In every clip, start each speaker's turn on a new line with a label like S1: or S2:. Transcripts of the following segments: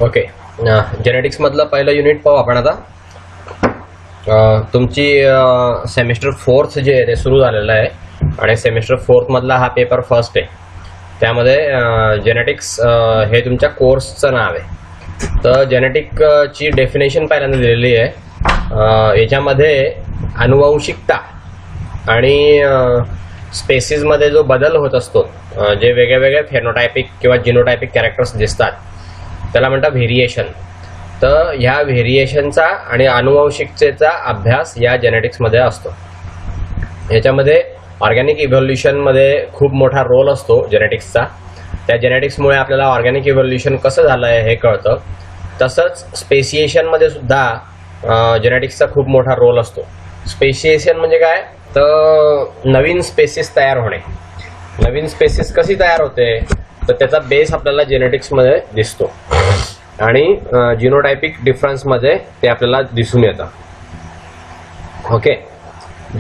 S1: Okay, genetics मधलं पहिलं unit पाहू आपण आता. तुमची सेमिस्टर 4th जे आहे ते सुरू झालेलं आहे आणि सेमिस्टर 4th मधला हा पेपर फर्स्ट आहे. त्यामध्ये जेनेटिक्स हे तुमच्या कोर्सचं नाव आहे. तर जेनेटिकची डेफिनेशन पहिल्यांदा दिलेली आहे. याच्यामध्ये अनुवांशिकता आणि स्पेसिसमध्ये जो बदल होत असतो, जे वेगळे वेगळे फेनोटायपिक किंवा जिनोटायपिक कॅरेक्टर्स दिसतात त्याला म्हणतात व्हेरिएशन. तर ह्या व्हेरिएशनचा आणि अनुवांशिकतेचा अभ्यास या जेनेटिक्समध्ये असतो. याच्यामध्ये ऑर्गॅनिक इव्होल्युशनमध्ये खूप मोठा रोल असतो जेनेटिक्सचा. त्या जेनेटिक्समुळे आपल्याला ऑर्गॅनिक इव्होल्युशन कसं झालं आहे हे कळतं. तसंच स्पेसिएशनमध्ये सुद्धा जेनेटिक्सचा खूप मोठा रोल असतो. स्पेसिएशन म्हणजे काय, तर नवीन स्पेसिस तयार होणे. नवीन स्पेसिस कशी तयार होते, तर त्याचा बेस आपल्याला जेनेटिक्समध्ये दिसतो आणि जिनोटायपिक डिफरन्समध्ये ते आपल्याला दिसून येतं. ओके,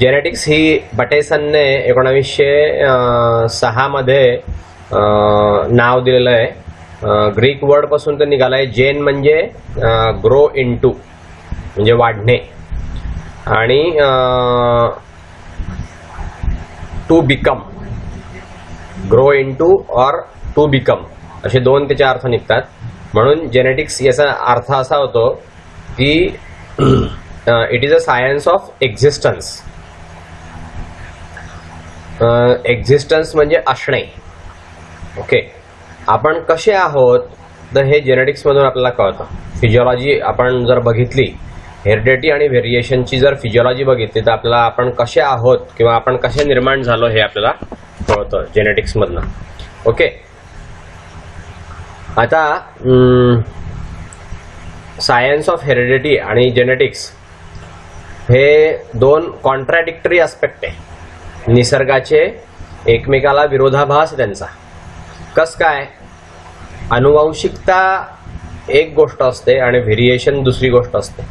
S1: जेनेटिक्स ही बटेसनने 1906 मध्ये नाव दिलेलं आहे. ग्रीक वर्ड पासून ते निघालं आहे. जेन म्हणजे ग्रो इनटू म्हणजे वाढणे आणि टू बिकम, ग्रो इनटू और टू बिकम असे दोन त्याचे अर्थ निघतात. म्हणून जेनेटिक्स याचा अर्थ असा होतो की it is a science of existence. Existence म्हणजे असणे. ओके, आपण कसे आहोत तर हे जेनेटिक्समधून आपल्याला कळतं. फिजिओलॉजी आपण जर बघितली, हेरिडिटी आणि व्हेरिएशनची जर फिजिओलॉजी बघितली तर आपल्याला आपण कसे आहोत किंवा आपण कसे निर्माण झालो हे आपल्याला कळतं जेनेटिक्समधनं. ओके, आता सायन्स ऑफ हेरिडिटी आणि जेनेटिक्स हे दोन कॉन्ट्राडिक्टरी ॲस्पेक्ट आहे. निसर्गाचे एकमेकाला विरोधाभास त्यांचा. कस काय, अनुवांशिकता एक गोष्ट असते आणि व्हेरिएशन दुसरी गोष्ट असते.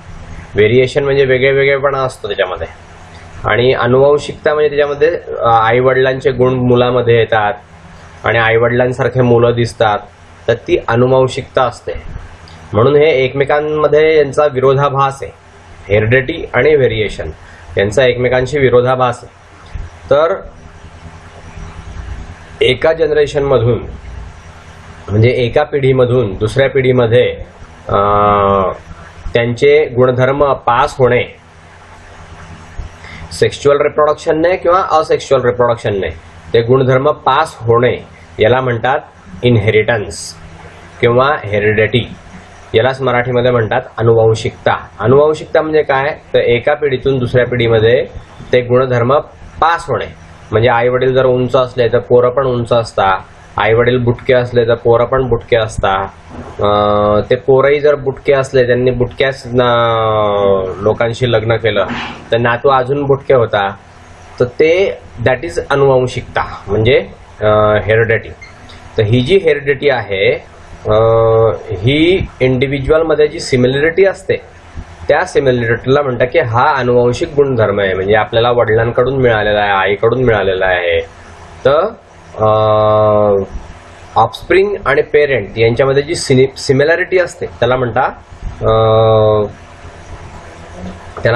S1: व्हेरिएशन म्हणजे वेगळे वेगळेपणा असतो त्याच्यामध्ये आणि अनुवांशिकता म्हणजे त्याच्यामध्ये आईवडिलांचे गुण मुलामध्ये येतात आणि आईवडिलांसारखे मुलं दिसतात, तर ती अनुवांशिकता असते. म्हणून हे एकमेकांमध्ये यांचा विरोधाभास आहे. हेरिडिटी आणि व्हेरिएशन यांचा एकमेकांशी विरोधाभास आहे. तर एका जनरेशनमधून म्हणजे एका पिढीमधून दुसऱ्या पिढीमध्ये त्यांचे गुणधर्म पास होणे, सेक्शुअल रिप्रोडक्शनने किंवा असेक्शुअल रिप्रोडक्शनने ते गुणधर्म पास होणे याला म्हणतात इनहेरिटन्स किंवा हेरिडिटी. यालाच मराठीमध्ये म्हणतात अनुवांशिकता. अनुवांशिकता म्हणजे काय, तर एका पिढीतून दुसऱ्या पिढीमध्ये ते गुणधर्म पास होणे. म्हणजे आई वडील जर उंच असले तर पोरं पण उंच असतात, आई वडील बुटके असले तर पोरं पण बुटके असतात. ते पोरही जर बुटके असले, त्यांनी बुटक्याच लोकांशी लग्न केलं तर नातू अजून बुटके होता. तर ते दॅट इज अनुवांशिकता म्हणजे हेरिडिटी. तर ही जी हेरिडिटी आहे ही इंडिव्हिज्युअलमध्ये जी सिमिलरिटी असते त्या सिमिलरिटीला म्हणतात की हा अनुवांशिक गुणधर्म आहे. म्हणजे आपल्याला वडिलांकडून मिळालेला आहे, आईकडून मिळालेला आहे. तर ऑफस्प्रिंग आणि पेरेंट यांच्यामध्ये जी सिमिलॅरिटी असते त्याला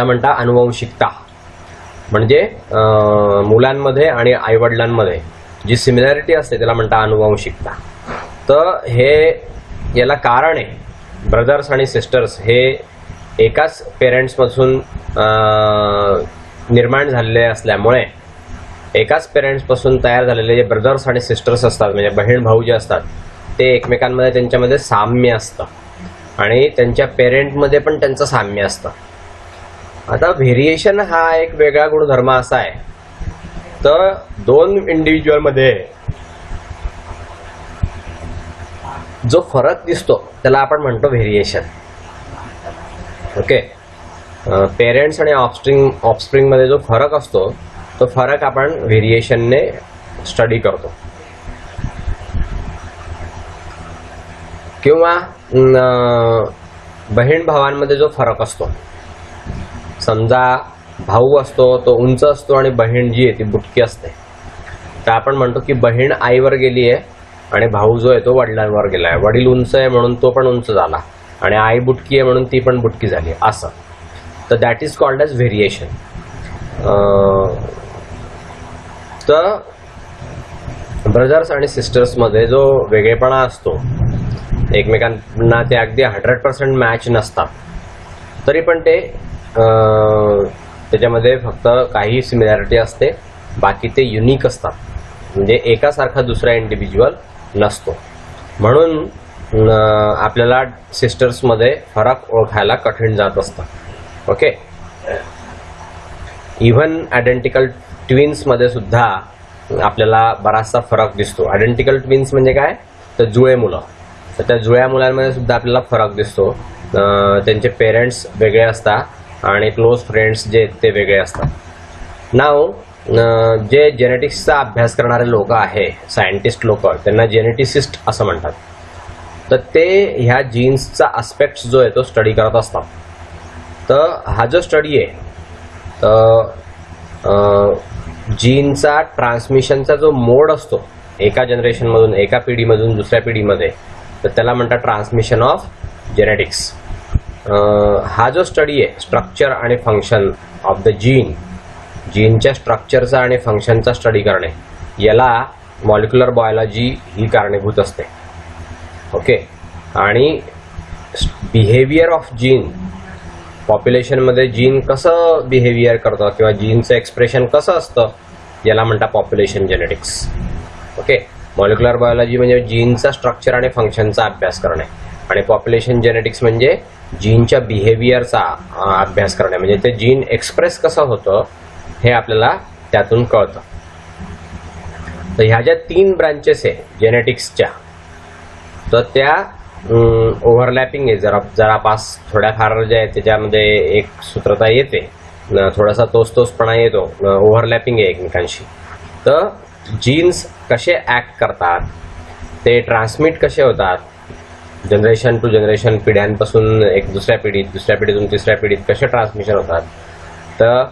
S1: म्हणता अनुवांशिकता. म्हणजे मुलांमध्ये आणि आईवडिलांमध्ये जी सिमिलॅरिटी असते त्याला म्हणता अनुवांशिकता. तर हे याला कारण आहे, ब्रदर्स आणि सिस्टर्स हे एकाच पेरेंट्सपासून निर्माण झालेले असल्यामुळे, एकाच पेरेंट्सपासून तयार झालेले जे ब्रदर्स आणि सिस्टर्स असतात म्हणजे बहीण भाऊ जे असतात ते एकमेकांमध्ये त्यांच्यामध्ये साम्य असतं आणि त्यांच्या पेरेंटमध्ये पण त्यांचं साम्य असतं. आता व्हेरिएशन हा एक वेगळा गुणधर्म असा आहे, तर दोन इंडिव्हिज्युअलमध्ये जो फरक दिसतो त्याला आपण म्हणतो व्हेरिएशन. ओके, पेरेंट्स आणि ऑफस्प्रिंग मध्ये जो फरक असतो तो फरक आपण व्हेरिएशनने स्टडी करतो. किंवा बहीण भावांमध्ये जो फरक असतो, समजा भाऊ असतो तो उंच असतो आणि बहीण जी आहे ती बुटकी असते, तर आपण म्हणतो की बहीण आईवर गेली आहे आणि भाऊ जो आहे तो वडिलांवर गेलाय. वडील उंच आहे म्हणून तो पण उंच झाला आणि आई बुटकी आहे म्हणून ती पण बुटकी झाली असं. तर that is called as variation. तर ब्रदर्स आणि सिस्टर्समध्ये जो वेगळेपणा असतो, एकमेकांना ते अगदी 100% मॅच नसतात, तरी पण ते त्याच्यामध्ये फक्त काही सिमिलॅरिटी असते, बाकी ते युनिक असतात. म्हणजे एकासारखा दुसरा इंडिव्हिज्युअल नसतो. म्हणून आपल्याला सिस्टर्समध्ये फरक ओळखायला कठीण जात असतं. ओके. इव्हन आयडेंटिकल ट्विन्समध्ये सुद्धा आपल्याला बराचसा फरक दिसतो. आयडेंटिकल ट्विन्स म्हणजे काय, तर जुळे मुलं. तर त्या जुळ्या मुलांमध्ये सुद्धा आपल्याला फरक दिसतो. त्यांचे पेरेंट्स वेगळे असतात आणि क्लोज फ्रेंड्स जे आहेत ते वेगळे असतात. नाव जे जेनेटिक्सचा अभ्यास करणारे लोक आहे, सायंटिस्ट लोक, त्यांना जेनेटिसिस्ट असं म्हणतात. तर ते ह्या जीन्सचा आस्पेक्ट जो आहे तो स्टडी करत असतात. तर हा जो स्टडी आहे तर जीनचा ट्रान्समिशनचा जो मोड असतो एका जनरेशनमधून एका पिढीमधून दुसऱ्या पिढीमध्ये, तर त्याला म्हणतात ट्रान्समिशन ऑफ जेनेटिक्स. हा जो स्टडी आहे स्ट्रक्चर आणि फंक्शन ऑफ द जीनच्या स्ट्रक्चरचा आणि फंक्शनचा स्टडी करणे, याला मॉलिक्युलर बायोलॉजी ही कारणीभूत असते. ओके. आणि बिहेवियर ऑफ जीन, पॉप्युलेशनमध्ये जीन कसं बिहेवियर करतं किंवा जीनचं एक्सप्रेशन कसं असतं, याला म्हणतात population genetics. Okay. Molecular biology म्हणजे जीनचा स्ट्रक्चर आणि फंक्शनचा अभ्यास करणे आणि पॉप्युलेशन जेनेटिक्स म्हणजे जीनच्या बिहेवियरचा अभ्यास करणे, म्हणजे ते जीन एक्सप्रेस कसं होतं हे आपल्याला त्यातून कळतं. तर ह्या ज्या 3 ब्रांचेस आहे जेनेटिक्सच्या, तर त्या ओव्हरलॅपिंग आहे. जरापास थोड्याफार जे आहे त्याच्यामध्ये एक सूत्रता येते, थोडासा तोचपणा येतो, ओव्हरलॅपिंग आहे एकमेकांशी. तर जीन्स कसे ॲक्ट करतात, ते ट्रान्समिट कसे होतात जनरेशन टू जनरेशन, पिढ्यांपासून एक दुसऱ्या पिढीतून तिसऱ्या पिढीत कसे ट्रान्समिशन होतात, तर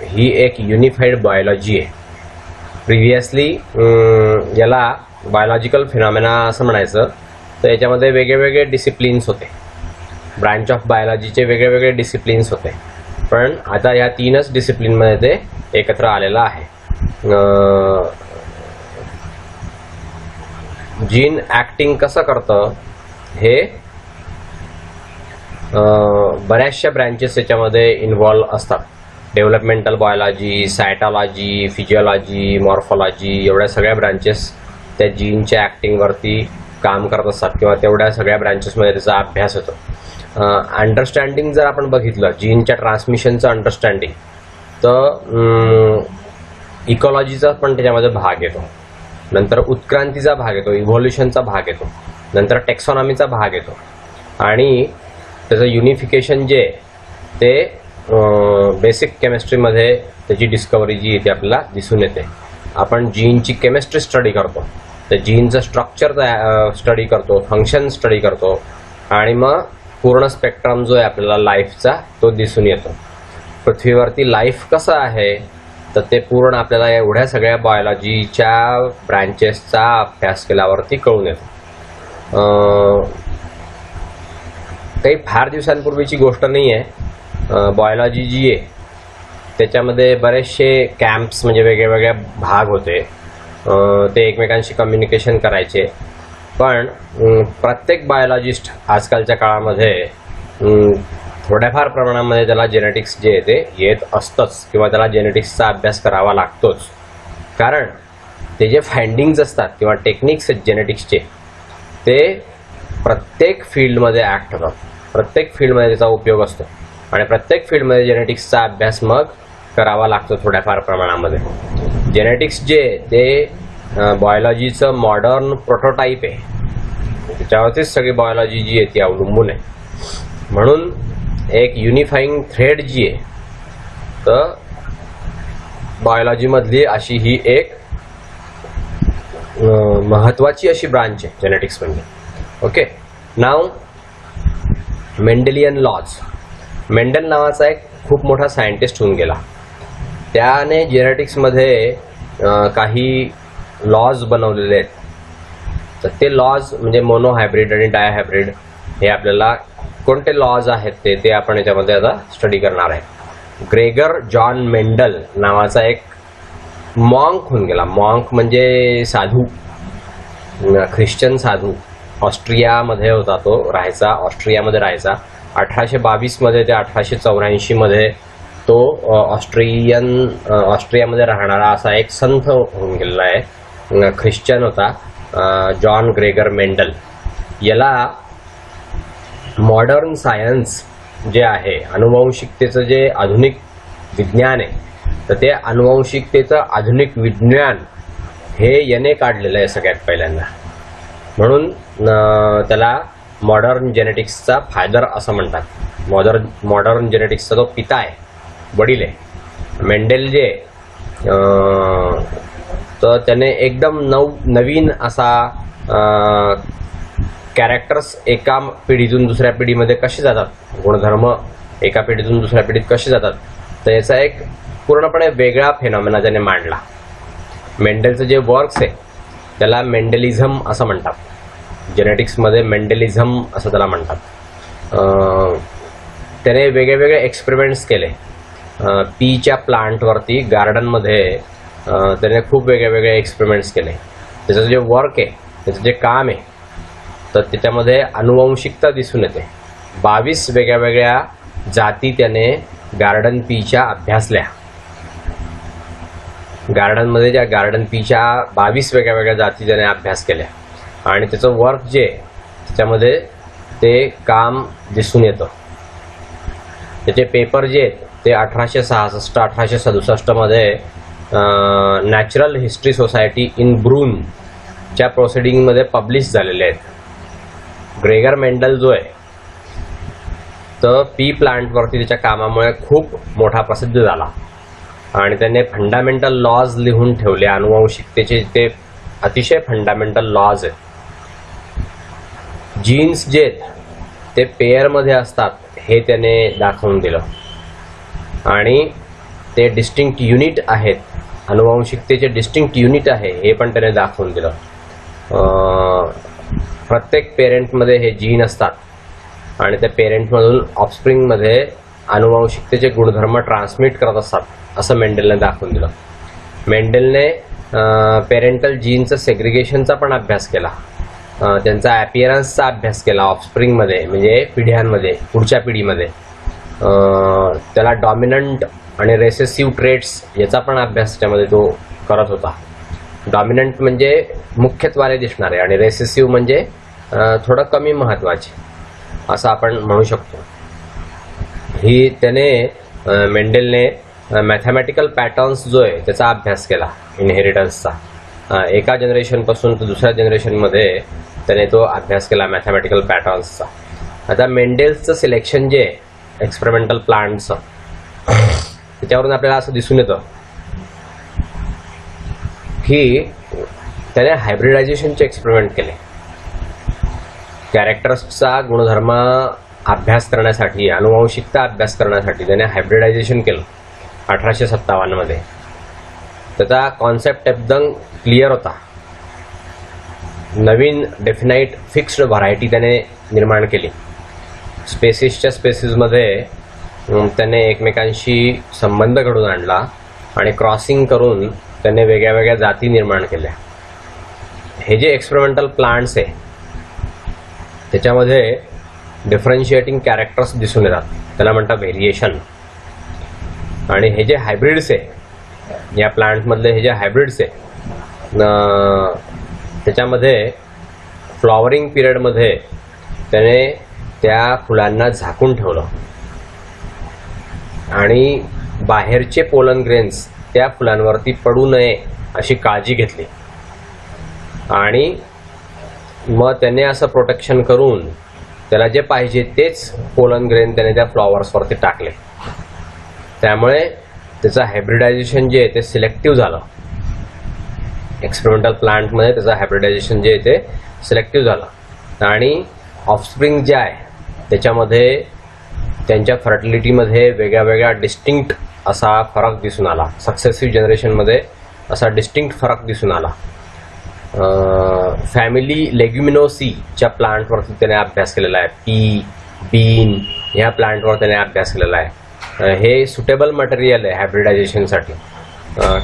S1: ही एक युनिफाईड बायोलॉजी आहे. प्रिव्हियसली याला बायोलॉजिकल फिनॉमिना असं म्हणायचं. तर याच्यामध्ये वेगळे डिसिप्लिन्स होते, ब्रांच ऑफ बायोलॉजीचे वेगळे डिसिप्लिन्स होते. पण आता या 3च डिसिप्लिनमध्ये ते एकत्र आलेलं आहे. जीन ॲक्टिंग कसं करतं हे बऱ्याचशा ब्रँचेस याच्यामध्ये इन्व्हॉल्व असतात. डेव्हलपमेंटल बायोलॉजी, सायटॉलॉजी, फिजिओलॉजी, मॉर्फॉलॉजी, एवढ्या सगळ्या ब्रांचेस त्या जीनच्या ॲक्टिंगवरती काम करत असतात किंवा तेवढ्या सगळ्या ब्रांचेसमध्ये त्याचा अभ्यास होतो. अंडरस्टँडिंग जर आपण बघितलं जीनच्या ट्रान्समिशनचं अंडरस्टँडिंग, तर इकॉलॉजीचा पण त्याच्यामध्ये भाग येतो, नंतर उत्क्रांतीचा भाग येतो, इव्हॉल्युशनचा भाग येतो, नंतर टेक्सॉनॉमीचा भाग येतो आणि त्याचं युनिफिकेशन जे ते बेसिक केमिस्ट्रीमध्ये त्याची डिस्कवरी जी येते आपल्याला दिसून येते. आपण जीनची केमिस्ट्री स्टडी करतो, तर जीनचं स्ट्रक्चर स्टडी करतो, फंक्शन स्टडी करतो आणि मग पूर्ण स्पेक्ट्रम जो आहे आपल्याला लाईफचा तो दिसून येतो. पृथ्वीवरती लाईफ कसं आहे तर ते पूर्ण आपल्याला एवढ्या सगळ्या बायोलॉजीच्या ब्रँचेसचा अभ्यास केल्यावरती कळून येतो. काही फार दिवसांपूर्वीची गोष्ट नाही आहे. बायोलॉजी जी आहे त्याच्यामध्ये बरेचसे कॅम्प्स म्हणजे वेगवेगळ्या भाग होते, ते एकमेकांशी कम्युनिकेशन करायचे. पण प्रत्येक बायोलॉजिस्ट आजकालच्या काळामध्ये थोड्याफार प्रमाणामध्ये त्याला जेनेटिक्स जे आहे ते येत असतंच किंवा त्याला जेनेटिक्सचा अभ्यास करावा लागतोच. कारण ते जे फाइंडिंग्ज असतात किंवा टेक्निक्स आहेत जेनेटिक्सचे ते प्रत्येक फील्डमध्ये ॲक्ट होतात, प्रत्येक फील्डमध्ये त्याचा उपयोग असतो आणि प्रत्येक फील्डमध्ये जेनेटिक्सचा अभ्यास मग करावा लागतो थोड्याफार प्रमाणामध्ये. जेनेटिक्स जे ते बायोलॉजीचं मॉडर्न प्रोटोटाईप आहे, त्याच्यावरतीच सगळी बायोलॉजी जी आहे ती अवलंबून आहे. म्हणून एक युनिफाईंग थ्रेड जी आहे तर बायोलॉजीमधली अशी ही एक महत्त्वाची अशी ब्रांच आहे जेनेटिक्स म्हणजे. ओके. नाव मेंडेलियन लॉज. मेंडल नावाचा एक खूप मोठा सायंटिस्ट होऊन गेला. त्याने जेनेटिक्समध्ये काही लॉज बनवलेले आहेत तर ते लॉज म्हणजे मोनो हायब्रिड आणि डाय हायब्रिड हे आपल्याला कोणते लॉज आहेत ते आपण याच्यामध्ये आता स्टडी करणार आहे. ग्रेगर जॉन मेंडल नावाचा एक मॉन्क होऊन गेला. मॉन्क म्हणजे साधू, ख्रिश्चन साधू. ऑस्ट्रियामध्ये होता तो, ऑस्ट्रियामध्ये राहायचा. 1822 मध्ये ते 1884 मध्ये तो ऑस्ट्रियामध्ये राहणारा असा एक संत होऊन गेलेला आहे. ख्रिश्चन होता, जॉन ग्रेगर मेंडल. याला मॉडर्न सायन्स जे आहे, अनुवंशिकतेचं जे आधुनिक विज्ञान आहे, तर ते अनुवंशिकतेचं आधुनिक विज्ञान हे याने काढलेलं आहे सगळ्यात पहिल्यांदा. म्हणून त्याला मॉडर्न जेनेटिक्सचा फादर असं म्हणतात. मॉडर्न जेनेटिक्सचा तो पिता आहे, वडील आहे. मेंडेल जे तर त्याने एकदम नवीन असा कॅरेक्टर्स एका पिढीतून दुसऱ्या पिढीमध्ये कसे जातात, गुणधर्म एका पिढीतून दुसऱ्या पिढीत कसे जातात, तर याचा एक पूर्णपणे वेगळा फेनॉमेना त्याने मांडला. मेंडेलचं जे वर्क्स आहे त्याला मेंडेलिझम असं म्हणतात. जेनेटिक्समध्ये मेंडेलिझम असं त्याला म्हणतात. त्याने वेगळे वेगळे एक्सपेरिमेंट्स केले. पीच्या प्लांटवरती गार्डनमध्ये त्याने खूप वेगळे वेगळे एक्सपेरिमेंट्स केले. त्याचं जे वर्क आहे, त्याचं जे काम आहे, तर त्याच्यामध्ये अनुवंशिकता दिसून येते. 22 वेगळ्या वेगळ्या जाती त्याने गार्डन पीच्या अभ्यासल्या. गार्डनमध्ये ज्या गार्डन पीच्या 22 वेगळ्या वेगळ्या जाती त्याने अभ्यास केल्या आणि त्याचं वर्क जे त्याच्यामध्ये ते काम दिसून येतं. त्याचे पेपर जे आहेत ते 1866-1867 मध्ये नॅचरल हिस्ट्री सोसायटी इन ब्रून च्या प्रोसिडिंगमध्ये पब्लिश झालेले आहेत. ग्रेगर मेंडल जो आहे तर पी प्लांटवरती त्याच्या कामामुळे खूप मोठा प्रसिद्ध झाला आणि त्याने फंडामेंटल लॉज लिहून ठेवले. अनुवंशिकतेचे ते अतिशय फंडामेंटल लॉज आहेत. जीन्स जे आहेत ते पेअरमध्ये असतात हे त्याने दाखवून दिलं आणि ते डिस्टिंक्ट युनिट आहेत, अनुवंशिकतेचे डिस्टिंक्ट युनिट आहे हे पण त्याने दाखवून दिलं. प्रत्येक पेरेंटमध्ये हे जीन असतात आणि त्या पेरेंटमधून ऑफस्प्रिंगमध्ये अनुवंशिकतेचे गुणधर्म ट्रान्समिट करत असतात असं मेंडेलने दाखवून दिलं. मेंडेलने पेरेंटल जीनचं सेग्रिगेशनचा पण अभ्यास केला. त्यांचा ॲपिअरन्सचा अभ्यास केला ऑफस्प्रिंगमध्ये, म्हणजे पिढ्यांमध्ये, पुढच्या पिढीमध्ये. त्याला डॉमिनंट आणि रेसेसिव्ह ट्रेट्स याचा पण अभ्यास त्यामध्ये तो करत होता. डॉमिनंट म्हणजे मुख्यत्वाने दिसणारे आणि रेसेसिव्ह म्हणजे थोडं कमी महत्त्वाचे असं आपण म्हणू शकतो. ही त्याने मेंडेलने मॅथमॅटिकल पॅटर्न्स जो आहे त्याचा अभ्यास केला इनहेरिटन्सचा. एका जनरेशनपासून तर दुसऱ्या जनरेशनमध्ये त्याने तो अभ्यास केला मॅथमॅटिकल पॅटर्न्सचा. आता मेंडेलचं सिलेक्शन जे आहे एक्सपेरिमेंटल प्लांटचं, त्याच्यावरून आपल्याला असं दिसून येतं की त्याने हायब्रिडायझेशनचे एक्सपेरिमेंट केले. कॅरेक्टर्सचा गुणधर्म अभ्यास करण्यासाठी, अनुवंशिकता अभ्यास करण्यासाठी त्याने हायब्रिडायझेशन केलं 1857 मध्ये. त्याचा कॉन्सेप्ट एकदम क्लिअर होता. नवीन डेफिनाईट फिक्स्ड व्हरायटी त्याने निर्माण केली. स्पेसिसच्या स्पेसिसमध्ये त्याने एकमेकांशी संबंध घडवून आणला आणि क्रॉसिंग करून त्याने वेगळ्या वेगळ्या जाती निर्माण केल्या. हे जे एक्सपेरिमेंटल प्लांट्स आहे त्याच्यामध्ये डिफरन्शिएटिंग कॅरेक्टर्स दिसून येतात, त्याला म्हणतात व्हेरिएशन. आणि हे जे हायब्रिड्स आहे या प्लांटमधले, हे जे हायब्रिड्स आहे त्याच्यामध्ये फ्लॉवरिंग पिरियडमध्ये त्याने त्या फुलांना झाकून ठेवलं आणि बाहेरचे पोलन ग्रेन्स त्या फुलांवरती पडू नये अशी काळजी घेतली आणि मग त्याने असं प्रोटेक्शन करून त्याला जे पाहिजे तेच पोलन ग्रेन त्याने त्या फ्लॉवर्सवरती टाकले. त्यामुळे त्याचं हायब्रिडायझेशन जे आहे ते सिलेक्टिव्ह झालं. एक्सपेरिमेंटल प्लांटमध्ये त्याचं हायब्रिडायझेशन जे आहे ते सिलेक्टिव्ह झालं आणि ऑफस्प्रिंग जे आहे त्याच्यामध्ये त्यांच्या फर्टिलिटीमध्ये वेगळ्या वेगळ्या डिस्टिंक्ट असा फरक दिसून आला. सक्सेसिव्ह जनरेशनमध्ये असा डिस्टिंक्ट फरक दिसून आला. फॅमिली लेग्युमिनोसीच्या प्लांटवरती त्याने अभ्यास केलेला आहे. पी, बीन ह्या प्लांटवर त्याने अभ्यास केलेला आहे. हे सुटेबल मटेरियल आहे हायब्रिडायझेशनसाठी,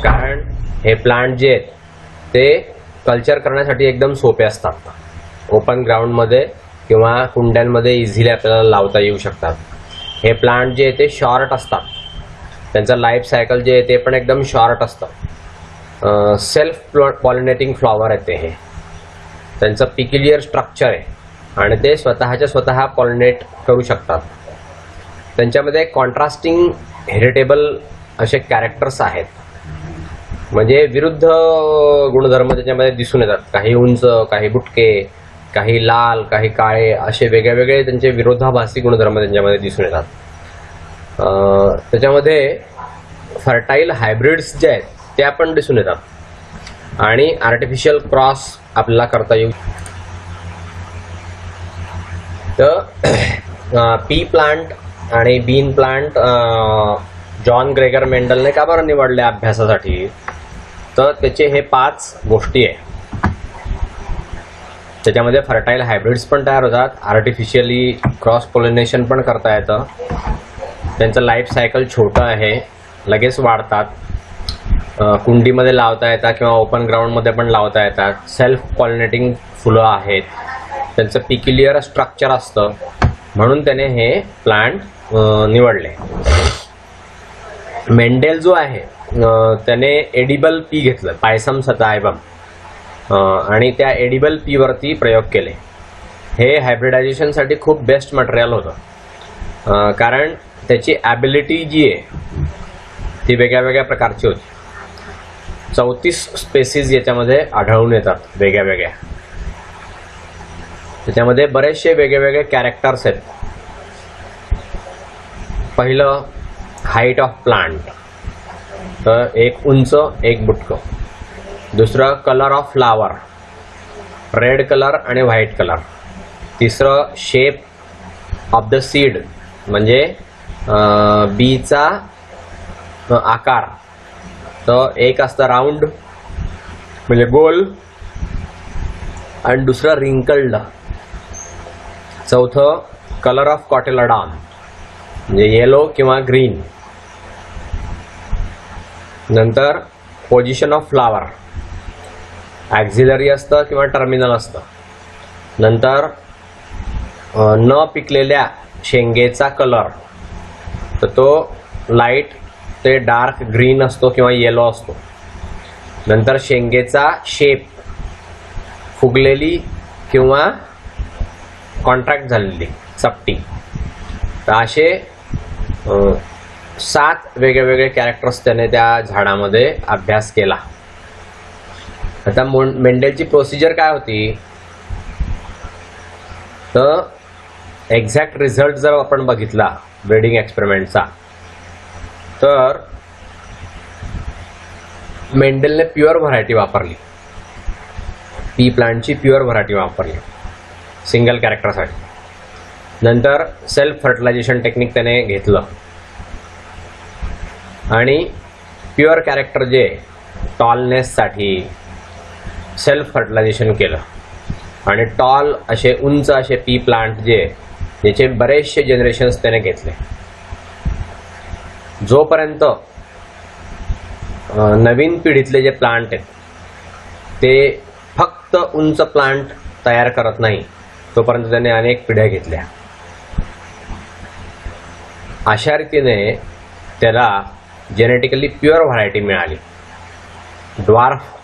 S1: कारण हे प्लांट जे आहेत ते कल्चर करण्यासाठी एकदम सोपे असतात. ओपन ग्राउंडमध्ये किंवा कुंड्यांमध्ये इझिली आपल्याला लावता येऊ शकतात. हे प्लांट जे आहे ते शॉर्ट असतात, त्यांचं लाईफ सायकल जे आहे ते पण एकदम शॉर्ट असतं. सेल्फ पॉलिनेटिंग फ्लॉवर आहे ते, हे त्यांचं पिक्युलियर स्ट्रक्चर आहे आणि ते स्वतः पॉलिनेट करू शकतात. त्यांच्यामध्ये कॉन्ट्रास्टिंग हेरिटेबल असे कॅरेक्टर्स आहेत, म्हणजे विरुद्ध गुणधर्म त्याच्यामध्ये दिसून येतात. काही उंच, काही बुटके, काही लाल, काही काळे, असे वेगळे त्यांचे विरोधाभासी गुणधर्म त्यांच्यामध्ये दिसून येतात. त्याच्यामध्ये फर्टाईल हायब्रिड्स जे आहेत ते आपण दिसून येतात आणि आर्टिफिशियल क्रॉस आपल्याला करता येऊ. तर पी प्लांट आणि बीन प्लांट जॉन ग्रेगर मेंडलने का बरं निवडले अभ्यासासाठी, तर त्याचे हे 5 गोष्टी आहे. त्याच्यामध्ये फर्टाईल हायब्रिड्स पण तयार होतात, आर्टिफिशियली क्रॉस पॉलिनेशन पण करता येतं, त्यांचं लाईफ सायकल छोटं आहे, लगेच वाढतात, कुंडीमध्ये लावता येतात किंवा ओपन ग्राउंडमध्ये पण लावता येतात, सेल्फ पॉलिनेटिंग फुलं आहेत, त्यांचं पिक्युलियर स्ट्रक्चर असतं, म्हणून त्याने हे प्लांट निवडले. मेंडेल जो आहे त्याने एडिबल पी घेतलं, पायसम सतायबम, आणि त्या एडिबल पी वरती प्रयोग केले. हे हायब्रिडायझेशनसाठी खूप बेस्ट मटेरियल होतं, कारण त्याची ॲबिलिटी जी आहे ती वेगळ्या प्रकारची होती. 34 स्पेसीज याच्यामध्ये आढळून येतात वेगळ्या. त्याच्यामध्ये बरेचसे वेगळे कॅरेक्टर्स आहेत. पहिलं हाईट ऑफ प्लांट, तर एक उंच एक बुटकं. दुसरं colour of flower, red colour आणि व्हाईट कलर. तिसरं शेप ऑफ द सीड, म्हणजे बीचा आकार, तर एक असतं राऊंड म्हणजे गोल आणि दुसरं रिंकल्ड. चौथं कलर ऑफ कॉटिलडॉन, म्हणजे येलो किंवा ग्रीन. नंतर पोझिशन ऑफ फ्लावर, ॲक्झिलरी असतं किंवा टर्मिनल असतं. नंतर न पिकलेल्या शेंगेचा कलर, तर तो लाईट ते डार्क ग्रीन असतो किंवा येलो असतो. नंतर शेंगेचा शेप, फुगलेली किंवा कॉन्ट्रॅक्ट झालेली, चपटी. तर असे 7 वेगळे कॅरेक्टर्स त्याने त्या झाडामध्ये अभ्यास केला. आता मेंडेलची प्रोसिजर काय होती, तर एक्झॅक्ट रिझल्ट जर आपण बघितला ब्रीडिंग एक्सपेरिमेंटचा, तर मेंडेलने प्युअर व्हरायटी वापरली, पी प्लांटची प्युअर व्हरायटी वापरली सिंगल कॅरेक्टरसाठी. नंतर सेल्फ फर्टिलायझेशन टेक्निक त्याने घेतलं आणि प्युअर कॅरेक्टर जे टॉलनेससाठी सेल्फ फर्टिलायझेशन केलं. आणि टॉल असे उंच असे पी प्लांट ज्याचे बरेचसे जनरेशन्स त्याने घेतले. जोपर्यंत नवीन पिढीतले जे प्लांट आहेत ते फक्त उंच प्लांट तयार करत नाही, तोपर्यंत त्याने अनेक पिढ्या घेतल्या. अशा रीतीने त्याला जेनेटिकली प्युअर व्हरायटी मिळाली. ड्वार्फ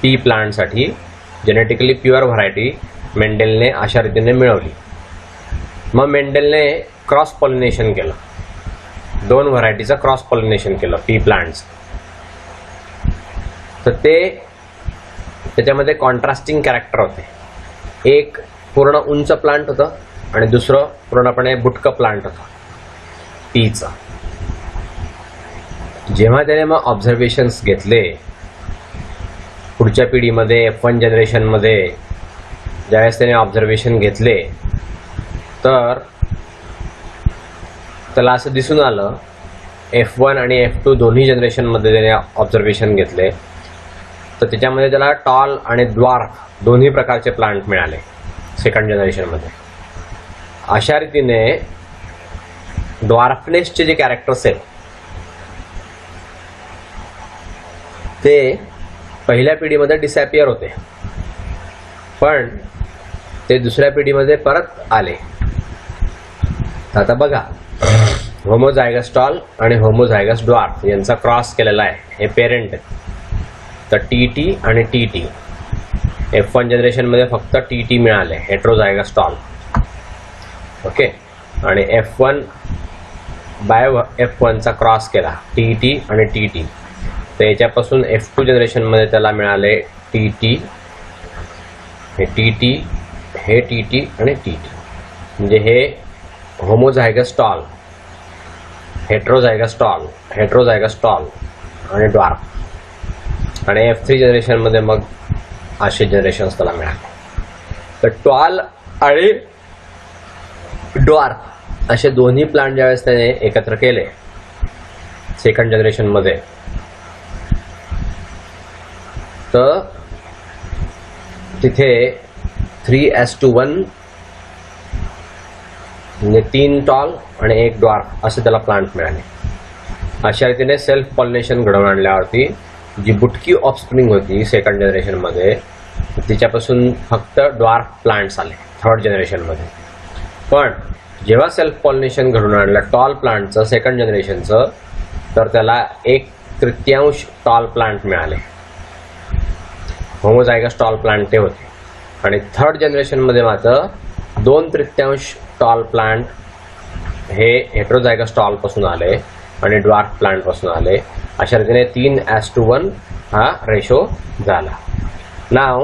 S1: पी प्लांटसाठी जेनेटिकली प्युअर व्हरायटी मेंडेलने अशा रीतीने मिळवली. मग मेंडेलने क्रॉस पॉलिनेशन केलं, 2 व्हरायटीचं क्रॉस पॉलिनेशन केलं पी प्लांट्स. तर त्याच्यामध्ये कॉन्ट्रास्टिंग कॅरेक्टर होते. एक पूर्ण उंच प्लांट होतं आणि दुसरं पूर्णपणे बुटकं प्लांट होतं पीचं. जेव्हा त्याने मग ऑब्झर्वेशन्स घेतले पुढच्या पिढीमध्ये, F1 जनरेशनमध्ये ज्यावेळेस त्याने ऑब्झर्वेशन घेतले, तर त्याला असं दिसून आलं, F1 आणि F2 दोन्ही जनरेशनमध्ये त्याने ऑब्झर्वेशन घेतले, तर त्याच्यामध्ये त्याला टॉल आणि ड्वार्फ दोन्ही प्रकारचे प्लांट मिळाले सेकंड जनरेशनमध्ये. अशा रीतीने ड्वार्फनेसचे जे कॅरेक्टर्स आहेत ते पहिल्या पिढीमध्ये डिसॅपियर होते, पण ते दुसऱ्या पिढीमध्ये परत आले. आता बघा, होमोझायगस टॉल आणि होमोझायगस ड्वार्फ यांचा क्रॉस केलेला आहे, हे पेरेंट आहेत. तर TT आणि TT F1 जनरेशनमध्ये फक्त TT मिळाले, हेट्रोझायगस टॉल. ओके, आणि F1 बाय F1चा क्रॉस केला TT आणि TT, तर याच्यापासून F2 जनरेशनमध्ये त्याला मिळाले TT, हे TT, हे TT आणि TT. म्हणजे हे होमोझायगस टॉल, हेट्रोझायगस टॉल आणि ड्वार्फ. आणि F3 जनरेशनमध्ये मग असे जनरेशन्स त्याला मिळाले. तर टॉल आणि ड्वार्फ असे दोन्ही प्लांट ज्यावेळेस त्याने एकत्र केले सेकंड जनरेशनमध्ये, तर तिथे 3:1 म्हणजे 3 टॉल आणि 1 ड्वार्फ असे त्याला प्लांट मिळाले. अशा रीतीने सेल्फ पॉलिनेशन घडवून आणल्यावरती जी बुटकी ऑफस्प्रिंग होती सेकंड जनरेशनमध्ये, तिच्यापासून फक्त ड्वार्फ प्लांट्स आले थर्ड जनरेशनमध्ये. पण जेव्हा सेल्फ पॉलिनेशन घडवून आणलं टॉल प्लांटचं सेकंड जनरेशनचं, तर त्याला 1/3 टॉल प्लांट मिळाले, होमोझायगस टॉल प्लांट ते होते. आणि थर्ड जनरेशनमध्ये मात्र 2/3 टॉल प्लांट हे हेट्रोझायगस टॉल पासून आले आणि ड्वार्फ प्लांट पासून आले. अशा रीतीने 3:1 हा रेशो झाला. नाव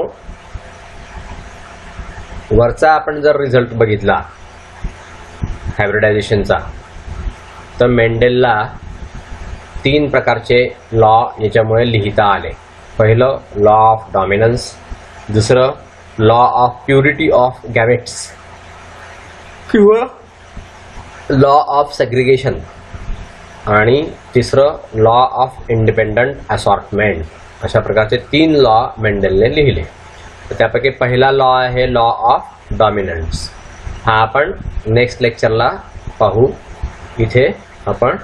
S1: वरचा आपण जर रिझल्ट बघितला हायब्रिडायझेशनचा, तर मेंडेलला 3 प्रकारचे लॉ याच्यामुळे लिहिता आले. पहिलं लॉ ऑफ डॉमिनन्स, दुसरं law of purity of gametes किंवा लॉ ऑफ सेग्रिगेशन, आणि तिसरं लॉ ऑफ इंडिपेंडंट असॉर्टमेंट. अशा प्रकारचे 3 लॉ मेंडेलने लिहिले. तर त्यापैकी पहिला लॉ आहे लॉ ऑफ डॉमिनन्स. हा आपण नेक्स्ट लेक्चरला पाहू. इथे आपण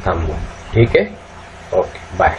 S1: थांबू. ठीक आहे, ओके, बाय.